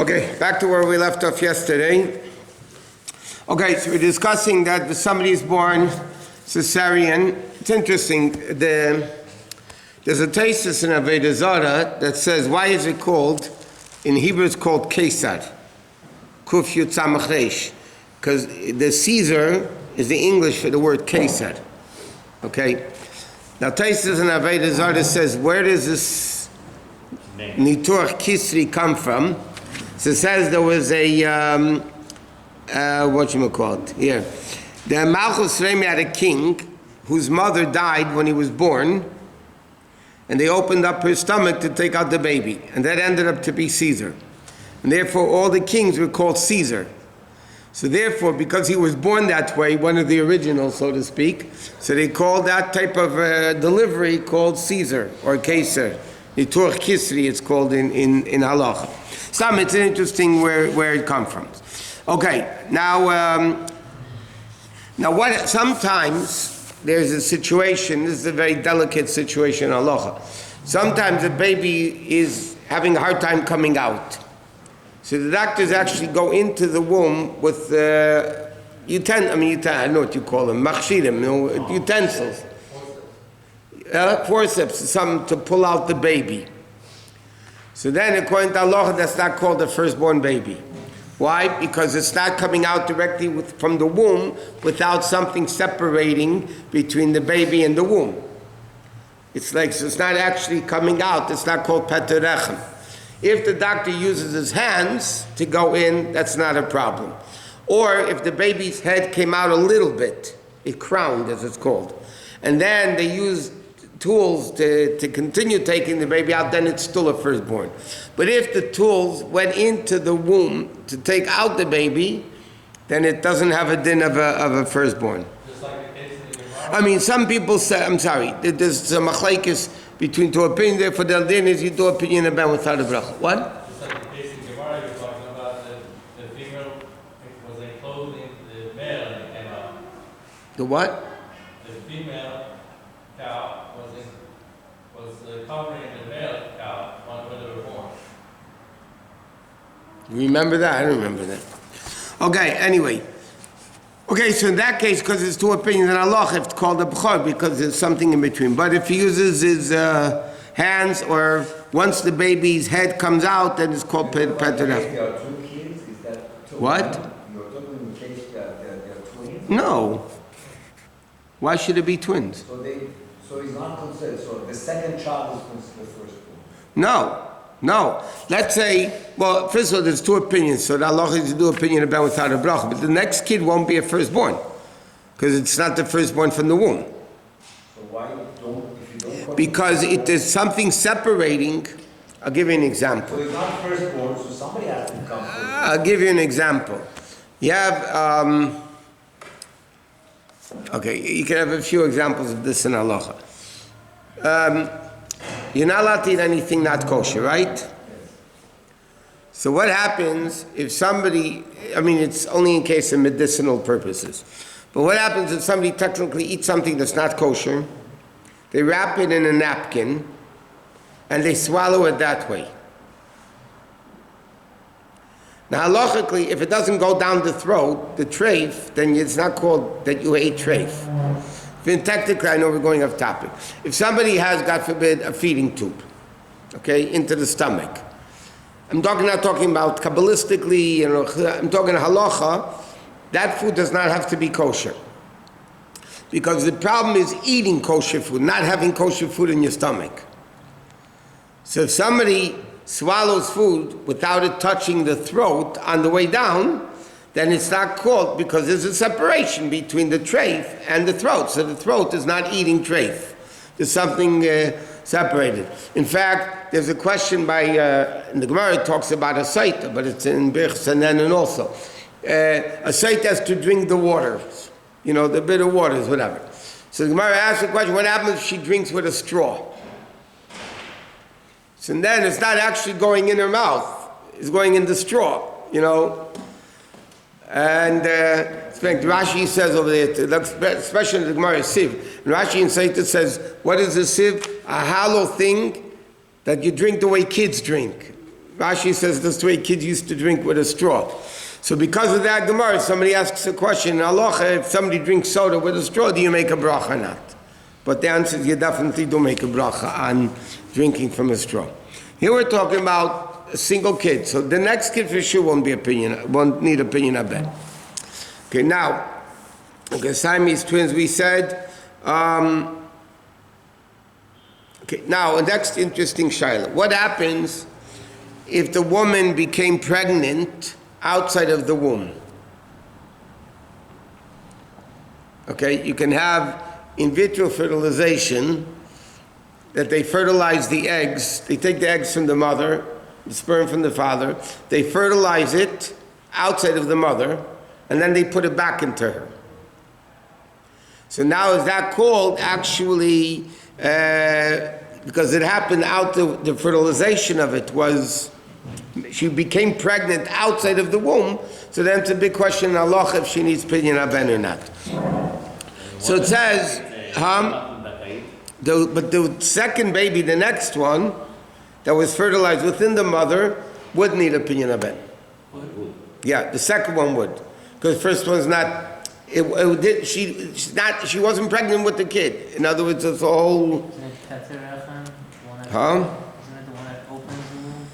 Okay, back to where we left off yesterday. Okay, so we're discussing that if somebody is born cesarean. It's interesting. There's a thesis in Avodah Zarah that says, why is it called, in Hebrew it's called Kesar, Kuf Yud Samach Reish, because the Caesar is the English for the word Kesar. Okay? Now, thesis in Avodah Zarah says, where does this Niturch Kisri come from? So it says there was a, here. The Malchus Remi had a king whose mother died when he was born, and they opened up her stomach to take out the baby, and that ended up to be Caesar. And therefore all the kings were called Caesar. So therefore, because he was born that way, one of the originals, so to speak, so they called that type of delivery called Caesar, or Kesar. Niturch Kisri, it's called in halacha. It's interesting where it comes from. Okay, now what? Sometimes there's a situation. This is a very delicate situation in halacha. Sometimes a baby is having a hard time coming out, so the doctors actually go into the womb with I don't know what you call them, machshirim, utensils, forceps, something to pull out the baby. So then, according to halacha, that's not called a firstborn baby. Why? Because it's not coming out directly from the womb without something separating between the baby and the womb. It's not actually coming out. It's not called peterechem. If the doctor uses his hands to go in, that's not a problem. Or if the baby's head came out a little bit, it crowned, as it's called, and then they use tools to continue taking the baby out, then it's still a firstborn. But if the tools went into the womb to take out the baby, then it doesn't have a din of a firstborn. Just like the case in the Gemara? Some people say, there's some halachic between two opinions. Therefore, the din is you do opinion about without a bracha. What? Just like the case in the Gemara, you're talking about the female was enclosed in the male and it came out. The what? The female cow was covering the male cow when they were born. You remember that? I don't remember that. Okay, anyway. Okay, so in that case, because it's two opinions in halacha, it's called a b'chor because there's something in between. But if he uses his hands, or once the baby's head comes out, then it's called peterach. What? You're talking in case they're twins? No. Why should it be twins? So he's not considered. So the second child is considered the first one. No. Let's say, well, first of all, there's two opinions. So the halacha is to do opinion about without a bracha. But the next kid won't be a firstborn, because it's not the firstborn from the womb. So why if you don't? Because it is something separating. I'll give you an example. So he's not firstborn, so somebody has to come first. I'll give you an example. You have, you can have a few examples of this in halacha. You're not allowed to eat anything not kosher, right? So what happens if somebody, it's only in case of medicinal purposes, but what happens if somebody technically eats something that's not kosher, they wrap it in a napkin, and they swallow it that way? Now, halachically, if it doesn't go down the throat, the treif, then it's not called that you ate treif. Then technically, I know we're going off topic. If somebody has, God forbid, a feeding tube, into the stomach, I'm not talking about kabbalistically, I'm talking halacha, that food does not have to be kosher. Because the problem is eating kosher food, not having kosher food in your stomach. So if somebody swallows food without it touching the throat on the way down, then it's not called, because there's a separation between the treif and the throat. So the throat is not eating treif. There's something separated. In fact, there's a question by, in the Gemara it talks about a saita, but it's in Birch and also. A saita has to drink the waters, the bitter waters, whatever. So the Gemara asks the question, what happens if she drinks with a straw? So then it's not actually going in her mouth, it's going in the straw, And Rashi says over there, especially in the Gemara Siv, and Rashi in Saita says, what is a sieve? A hollow thing that you drink the way kids drink. Rashi says that's the way kids used to drink with a straw. So because of that Gemara, somebody asks a question, halacha, if somebody drinks soda with a straw, do you make a bracha or not? But the answer is you definitely do make a bracha on drinking from a straw. Here we're talking about a single kid. So the next kid for sure won't need opinion, I bet. Okay, now, Siamese twins, we said. Okay, now, the next interesting shayla. What happens if the woman became pregnant outside of the womb? Okay, you can have in vitro fertilization, that they fertilize the eggs. They take the eggs from the mother, the sperm from the father, they fertilize it outside of the mother, and then they put it back into her. So now is that called actually, because it happened out the fertilization of it was, she became pregnant outside of the womb, so then it's a big question in halacha if she needs Pidyon Haben or not. So it says, but the second baby, the next one, that was fertilized within the mother, would need a Pidyon Haben. Yeah, the second one would. Because the first one's not, she wasn't pregnant with the kid. In other words, it's a whole... Isn't it Isn't it the one that opens the womb?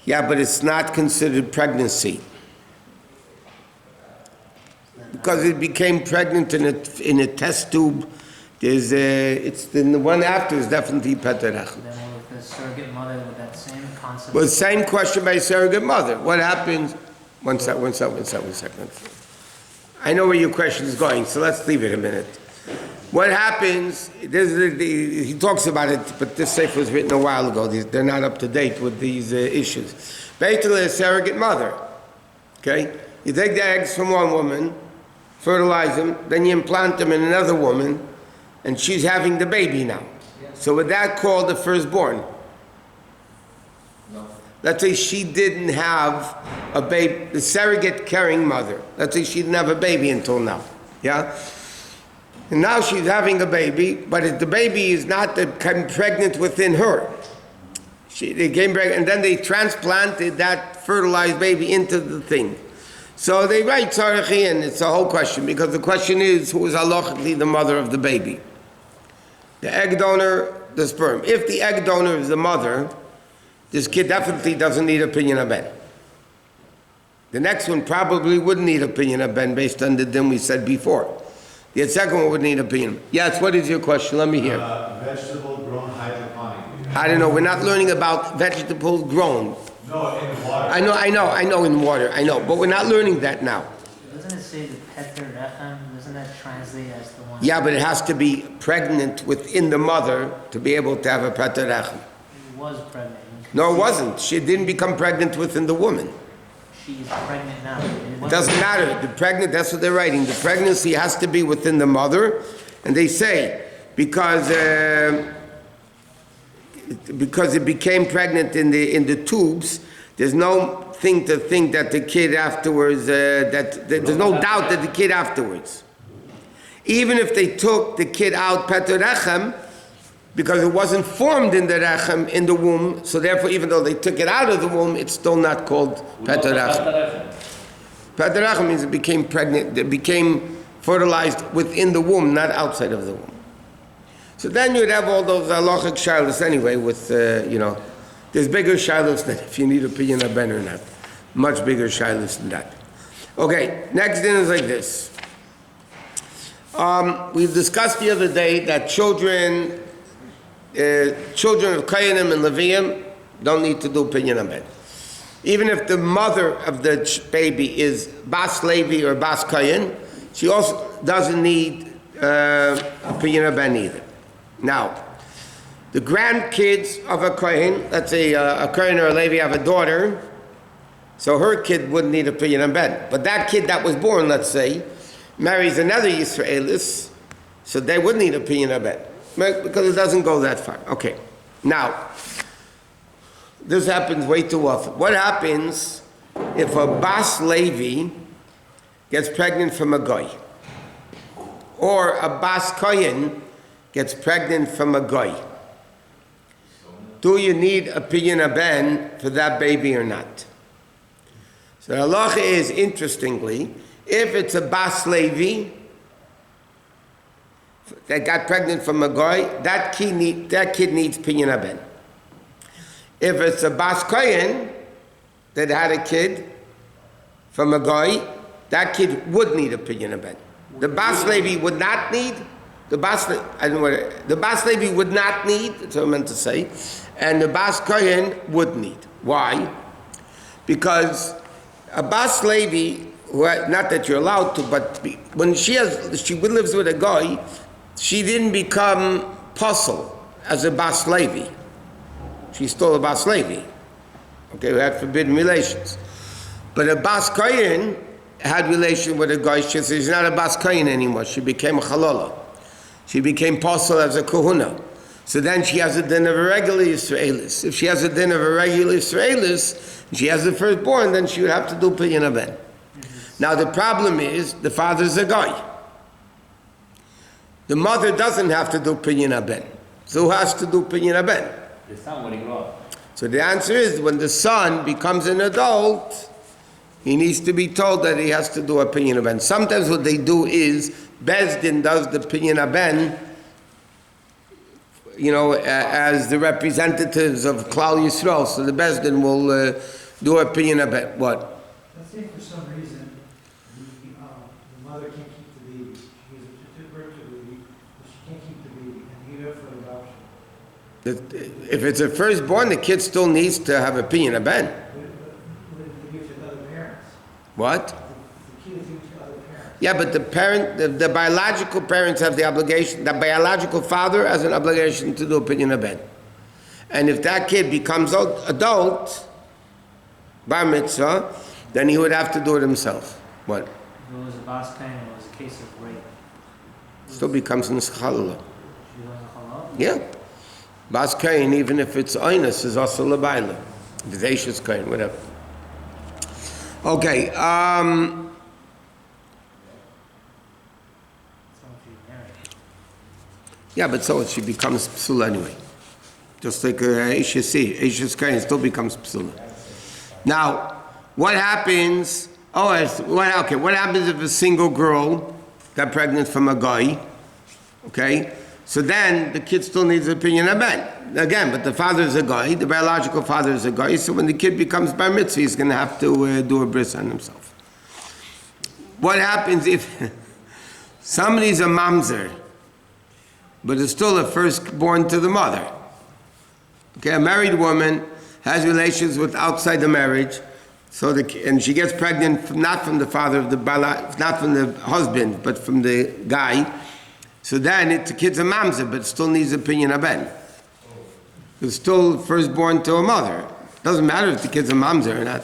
Yeah, but it's not considered pregnancy. Because it became pregnant in a test tube. There's the one after is definitely Peterach. Then with the surrogate mother, with that same concept. Well, same question by surrogate mother. What happens? One second. I know where your question is going, so let's leave it a minute. What happens? He talks about it, but this sefer was written a while ago. They're not up to date with these issues. Basically, a surrogate mother. Okay, you take the eggs from one woman, fertilize them, then you implant them in another woman, and she's having the baby now. So would that call the firstborn? No. Let's say she didn't have a baby, the surrogate carrying mother. Let's say she didn't have a baby until now. Yeah? And now she's having a baby, but the baby is not pregnant within her. They came pregnant, and then they transplanted that fertilized baby into the thing. So they write Tzarachi, and it's a whole question, because the question is, who is halachically the mother of the baby? The egg donor, the sperm. If the egg donor is the mother, this kid definitely doesn't need a Pidyon Haben. The next one probably wouldn't need a Pidyon Haben based on the din we said before. The second one would need a Pidyon. Yes, what is your question? Let me hear. Vegetable grown hydroponically. I don't know. We're not learning about vegetables grown. No, in water. I know in water. I know, but we're not learning that now. Doesn't it say the Peter Rechem? Doesn't that translate as the one? Yeah, but it has to be pregnant within the mother to be able to have a Peter Rechem. She was pregnant. No, it wasn't. She didn't become pregnant within the woman. She's pregnant now. It doesn't matter. That's what they're writing. The pregnancy has to be within the mother, and they say because it became pregnant in the tubes, there's no thing to think that the kid afterwards that there's no doubt that the kid afterwards, even if they took the kid out Peter Rechem, because it wasn't formed in the Rechem, in the womb, so therefore even though they took it out of the womb, it's still not called Peter Rechem. Peter Rechem means it became pregnant, it became fertilized within the womb, not outside of the womb. So then you'd have all those halachic shilos anyway with, there's bigger shilos than if you need a Pidyon Haben or not. Much bigger shilos than that. Okay, next din is like this. We discussed the other day that children of Kohanim and Leviim don't need to do Pidyon Haben. Even if the mother of the baby is Bas Levi or Bas Kohen, she also doesn't need a Pidyon Haben either. Now, the grandkids of a Kohen, let's say a Kohen or a Levi have a daughter, so her kid wouldn't need a Pidyon Haben. But that kid that was born, let's say, marries another Yisraelis, so they would need a Pidyon Haben, because it doesn't go that far. Okay, now, this happens way too often. What happens if a Bas Levi gets pregnant from a Goy? Or a Bas Kohen gets pregnant from a Goy? do you need a Pidyon Ben for that baby or not? So the halacha is, interestingly, if it's a Bas Levi that got pregnant from a goy, that kid needs Pidyon Ben. If it's a Bas Kohen that had a kid from a goy, that kid would need a Pidyon Ben. The Bas Levi would not need. The Bas Levi would not need. That's what I meant to say, and the Bas Kohen would need. Why? Because a Bas Levi, not that you're allowed to, but when she lives with a guy, she didn't become puzzle as a Bas Levi. She's still a Bas Levi. Okay, we had forbidden relations. But a Bas Kohen had relation with a guy. She's not a Bas Kohen anymore. She became a Chalola. She became puzzle as a Kohuna. So then she has a din of a regular Yisraelis. If she has a din of a regular Yisraelis, she has the firstborn, then she would have to do Pidyon Ben. Now the problem is, the father's a guy. The mother doesn't have to do Pidyon Ben. So who has to do Pidyon Ben? The son when he grow up. So the answer is, when the son becomes an adult, he needs to be told that he has to do a Pidyon Ben. Sometimes what they do is, Bais Din does the Pidyon Ben, as the representatives of Klal Yisrael. So the Bais Din will do a Pidyon Ben. What? Let's say for some reason the mother can't keep the baby. She gives birth to the baby, but she can't keep the baby and give it up for adoption. If it's a firstborn, the kid still needs to have a Pidyon Ben. Would it give it to other parents? What? The kid is given to other parents. Yeah, but the biological parents have the obligation, the biological father has an obligation to do a Pidyon Ben. And if that kid becomes adult, bar mitzvah, then he would have to do it himself. What? If it was a Bas Kohen, it was a case of rape. Still becomes an Chalala. She was a halal? Yeah. Bas Kohen, even if it's Oinus, is also Labaila. If it's Eishes Kohen, whatever. Okay, So if she's married. yeah, but so she becomes Psula anyway. Just like Eishes Kohen still becomes Psula. Now, what happens? What happens if a single girl got pregnant from a guy? Okay, so then the kid still needs an Pidyon Ben again, but the father is a guy. The biological father is a guy. So when the kid becomes bar mitzvah, he's going to have to do a bris on himself. What happens if somebody's a mamzer, but is still a firstborn to the mother? Okay, a married woman has relations with outside the marriage, and she gets pregnant not from the father of not from the husband, but from the guy. So then the kid's a mamzer, but still needs a Pidyon Ben. It's still firstborn to a mother. Doesn't matter if the kid's a mamzer or not.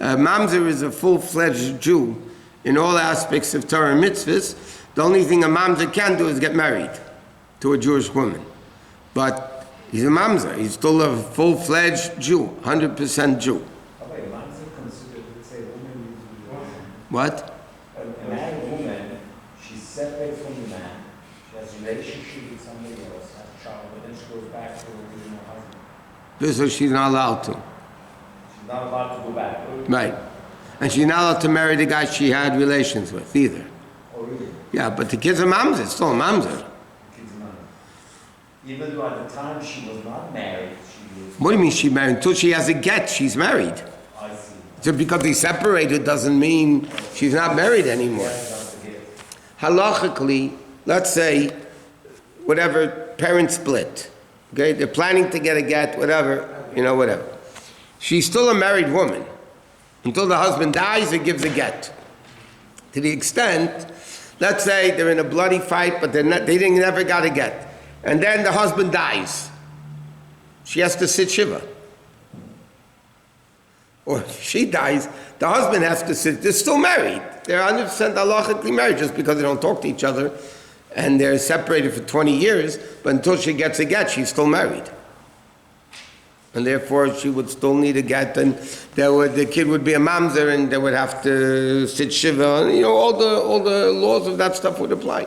A mamzer is a full-fledged Jew in all aspects of Torah and mitzvahs. The only thing a mamzer can do is get married to a Jewish woman. But he's a mamzer. He's still a full-fledged Jew, 100% Jew. What? A married woman, she's separate from the man, she has a relationship with somebody else, has a child, but then she goes back to her original husband. So she's not allowed to. She's not allowed to go back. Right. And she's not allowed to marry the guy she had relations with either. Oh, really? Yeah, but the kid's a mamzer. It's still a mamzer. Kid's not. Even though at the time she was not married, she was... What do you mean she married? Until she has a get, she's married. I see. Just because they separated doesn't mean she's not married anymore. Halachically, let's say, whatever, parents split. Okay, they're planning to get a get, whatever, whatever. She's still a married woman until the husband dies or gives a get. To the extent, let's say they're in a bloody fight, but they never got a get. And then the husband dies. She has to sit shiva. Or if she dies, the husband has to sit. They're still married. They're 100% halachically married just because they don't talk to each other and they're separated for 20 years, but until she gets a get, she's still married. And therefore, she would still need a get, and the kid would be a mamzer, and they would have to sit shiva, and all the laws of that stuff would apply.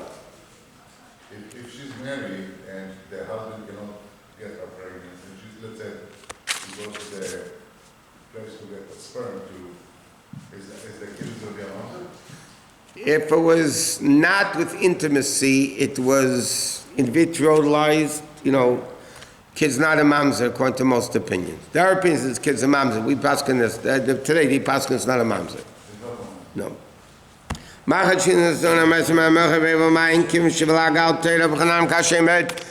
If she's married and the husband cannot get her pregnant, and she's, let's say, go to the place to get the sperm is the kid going to be a mamzer? If it was not with intimacy, it was in vitroized, kid's not a mamzer according to most opinions. There are opinions that kid's a mamzer. We paskin this. Today, the paskin is not a mamzer. No. Machat shin zona mesma mechav eva mein kim shvlag al teira bkhanam kashem et.